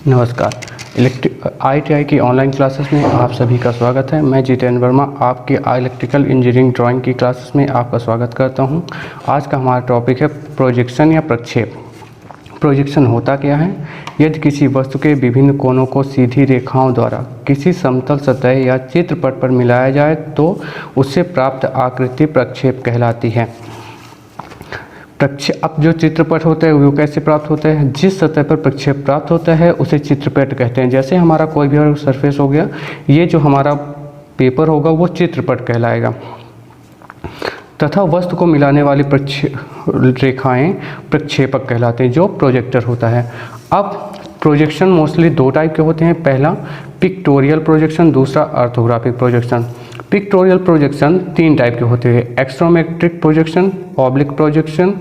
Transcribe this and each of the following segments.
नमस्कार। ITI की online classes में आप सभी का स्वागत है। मैं जितेंद्र वर्मा आपके इलेक्ट्रिकल इंजीनियरिंग ड्राइंग की क्लासेस में आपका स्वागत करता हूं। आज का हमारा टॉपिक है प्रोजेक्शन या प्रक्षेप। प्रोजेक्शन होता क्या है? यदि किसी वस्तु के विभिन्न कोनों को सीधी रेखाओं द्वारा किसी समतल सतह या चित्रपट पर मिलाया जाए तो उससे प्राप्त आकृति प्रक्षेप कहलाती है। अब जो चित्रपट होता है वो कैसे प्राप्त होता है? जिस सतह पर प्रक्षेप प्राप्त होता है उसे चित्रपट कहते हैं। जैसे हमारा कोई भी सरफेस हो गया, ये जो हमारा पेपर होगा वो चित्रपट कहलाएगा। तथा वस्तु को मिलाने वाली रेखाएं प्रक्षेपक कहलाते हैं, जो प्रोजेक्टर होता है। अब प्रोजेक्शन मोस्टली दो टाइप के होते हैं। पहला पिक्टोरियल प्रोजेक्शन, दूसरा ऑर्थोग्राफिक प्रोजेक्शन। पिक्टोरियल प्रोजेक्शन तीन टाइप के होते हैं: isometric projection, oblique projection,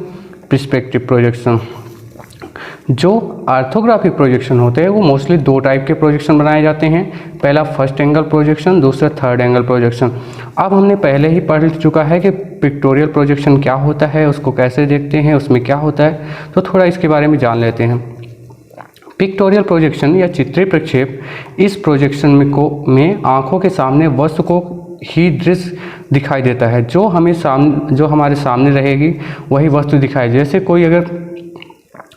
perspective projection. जो ऑर्थोग्राफिक प्रोजेक्शन होते हैं वो मोस्टली दो टाइप के प्रोजेक्शन बनाए जाते हैं। पहला फर्स्ट एंगल प्रोजेक्शन, दूसरा थर्ड एंगल प्रोजेक्शन। अब हमने पहले ही पढ़ चुका है कि पिक्टोरियल प्रोजेक्शन क्या होता है, उसको कैसे देखते हैं, उसमें क्या होता है, तो थोड़ा इसके बारे में जान लेते हैं। पिक्टोरियल प्रोजेक्शन या चित्रीय प्रक्षेप, इस प्रोजेक्शन में आंखों के सामने वस्तु को ही दृश्य दिखाई देता है। जो हमारे सामने रहेगी वही वस्तु दिखाई। जैसे कोई अगर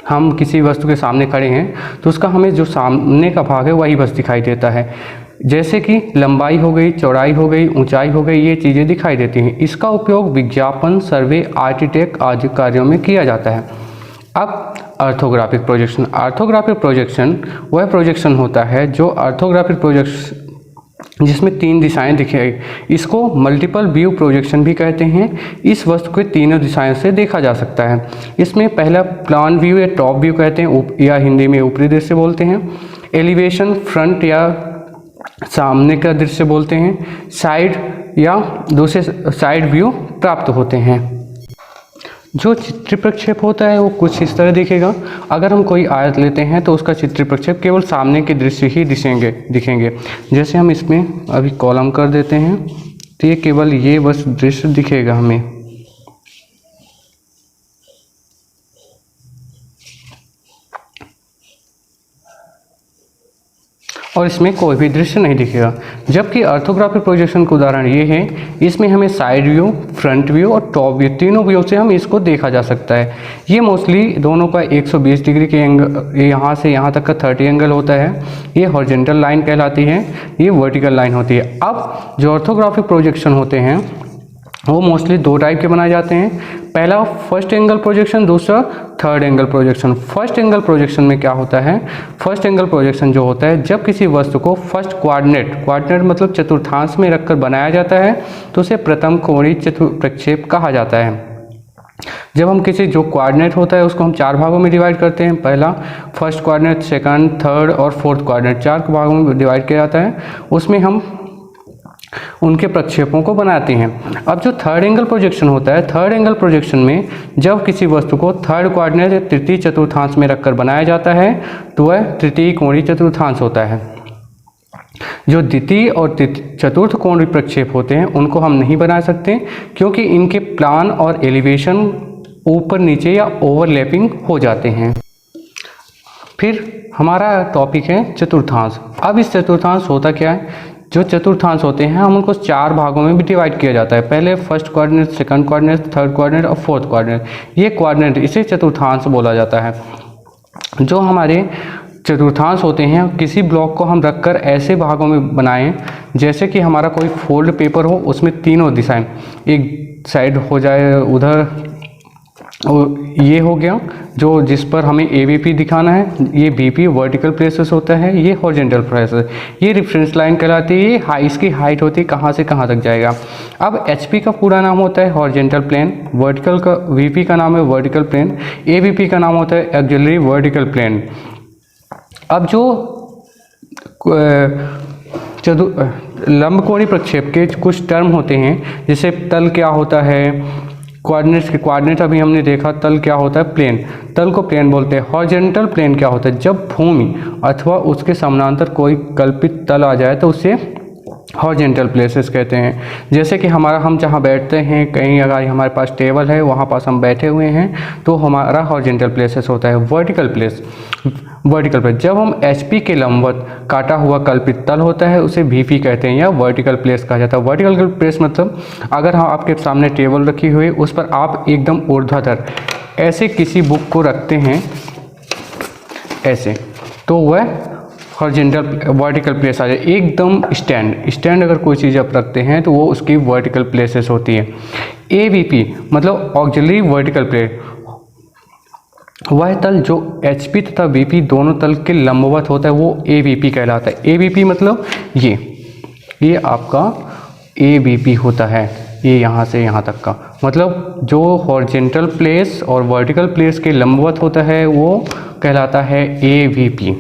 हम किसी वस्तु के सामने खड़े हैं तो उसका हमें जो सामने का भाग है वही बस दिखाई देता है। जैसे कि लंबाई हो गई, चौड़ाई हो गई, ऊंचाई हो गई, ये चीज़ें दिखाई देती हैं। इसका उपयोग विज्ञापन, सर्वे, आर्किटेक्ट आदि कार्यों में किया जाता है। अब ऑर्थोग्राफिक प्रोजेक्शन। ऑर्थोग्राफिक प्रोजेक्शन वह प्रोजेक्शन होता है जो ऑर्थोग्राफिक प्रोजेक्शन जिसमें तीन दिशाएं दिखाई, इसको मल्टीपल व्यू प्रोजेक्शन भी कहते हैं। इस वस्तु को तीनों दिशाओं से देखा जा सकता है। इसमें पहला प्लान व्यू या टॉप व्यू कहते हैं, या हिंदी में ऊपरी दृश्य बोलते हैं। एलिवेशन, फ्रंट या सामने का दृश्य बोलते हैं। साइड या दूसरे साइड व्यू प्राप्त होते हैं। जो चित्रीय प्रक्षेप होता है वो कुछ इस तरह दिखेगा। अगर हम कोई आयत लेते हैं तो उसका चित्रीय प्रक्षेप केवल सामने के दृश्य ही दिखेंगे। जैसे हम इसमें अभी कॉलम कर देते हैं तो ये केवल ये बस दृश्य दिखेगा हमें। और इसमें कोई भी दृश्य नहीं दिखेगा। जबकि ऑर्थोग्राफिक प्रोजेक्शन का उदाहरण ये है, इसमें हमें साइड व्यू, फ्रंट व्यू और टॉप व्यू, तीनों व्यू से हम इसको देखा जा सकता है। ये मोस्टली दोनों का 120 डिग्री के एंगल, यहाँ से यहाँ तक का 30 एंगल होता है। ये हॉरिजॉन्टल लाइन कहलाती है, ये वर्टिकल लाइन होती है। अब जो ऑर्थोग्राफिक प्रोजेक्शन होते हैं वो मोस्टली दो टाइप के बनाए जाते हैं। पहला फर्स्ट एंगल प्रोजेक्शन, दूसरा third angle projection. First angle projection में क्या होता है? फर्स्ट एंगल प्रोजेक्शन जो होता है, जब किसी वस्तु को फर्स्ट क्वाड्रेंट मतलब चतुर्थांश में रखकर बनाया जाता है तो उसे प्रथम कोणीय प्रक्षेप कहा जाता है। जब हम किसी जो क्वाड्रेंट होता है उसको हम चार भागों में डिवाइड करते हैं। पहला फर्स्ट क्वाड्रेंट, सेकंड, थर्ड और फोर्थ क्वाड्रेंट, चार भागों में डिवाइड किया जाता है। उसमें हम उनके प्रक्षेपों को बनाते हैं। अब जो थर्ड एंगल प्रोजेक्शन होता है, थर्ड एंगल प्रोजेक्शन में जब किसी वस्तु को थर्ड क्वाड्रेंट या तृतीय चतुर्थांश में रखकर बनाया जाता है तो वह तृतीय कोणीय चतुर्थांश होता है। जो द्वितीय और चतुर्थ कोणीय प्रक्षेप होते हैं उनको हम नहीं बना सकते, क्योंकि इनके प्लान और एलिवेशन ऊपर नीचे या ओवरलैपिंग हो जाते हैं। फिर हमारा टॉपिक है चतुर्थांश। अब इस चतुर्थांश होता क्या है? जो चतुर्थांश होते हैं हम उनको चार भागों में भी डिवाइड किया जाता है। पहले first quadrant, second quadrant, third quadrant और फोर्थ क्वाड्रेंट। ये क्वाड्रेंट, इसे चतुर्थांश बोला जाता है। जो हमारे चतुर्थांश होते हैं, किसी ब्लॉक को हम रखकर ऐसे भागों में बनाएं जैसे कि हमारा कोई फोल्ड पेपर हो, उसमें तीनों दिशाएं, एक साइड हो जाए उधर, ये हो गया जो जिस पर हमें AVP दिखाना है, ये BP वर्टिकल प्लेसेस होता है, ये हॉरिजॉन्टल प्लेसेस, ये रेफरेंस लाइन कहलाती है। ये इसकी हाइट होती है कहाँ से कहाँ तक जाएगा। अब HP का पूरा नाम होता है हॉरिजॉन्टल प्लेन, वर्टिकल का VP का नाम है वर्टिकल प्लेन, AVP का नाम होता है ऑक्सिलरी वर्टिकल प्लेन। अब जो लंबकोणीय प्रक्षेप के कुछ टर्म होते हैं, जैसे तल क्या होता है, क्वाड्रेंट अभी हमने देखा, तल क्या होता है, प्लेन, तल को प्लेन बोलते हैं। हॉरिजॉन्टल प्लेन क्या होता है? जब भूमि अथवा उसके समानांतर कोई कल्पित तल आ जाए तो उसे हॉरिजेंटल प्लेसेस कहते हैं। जैसे कि हम जहाँ बैठते हैं, कहीं अगर हमारे पास टेबल है वहाँ पास हम बैठे हुए हैं तो हमारा हॉरिजेंटल प्लेसेस होता है। वर्टिकल प्लेस जब हम एचपी के लंबवत काटा हुआ कल्पित तल होता है उसे वीपी कहते हैं या वर्टिकल प्लेस कहा जाता है। वर्टिकल प्लेस मतलब अगर हम आपके सामने टेबल रखी हुई उस पर आप एकदम ऊर्ध्वाधर ऐसे किसी बुक को रखते हैं ऐसे, तो वह हॉरिजेंटल वर्टिकल प्लेस आ जाए। एकदम स्टैंड अगर कोई चीज़ आप रखते हैं तो वो उसकी वर्टिकल प्लेसेस होती है। एवीपी मतलब ऑक्सिलरी वर्टिकल प्लेस, वह तल जो एचपी तथा वीपी दोनों तल के लंबवत होता है वो एवीपी कहलाता है। एवीपी मतलब ये आपका एवीपी होता है, ये यहाँ से यहाँ तक का, मतलब जो हॉरिजेंटल प्लेस और वर्टिकल प्लेस के लंबवत होता है वो कहलाता है एवीपी।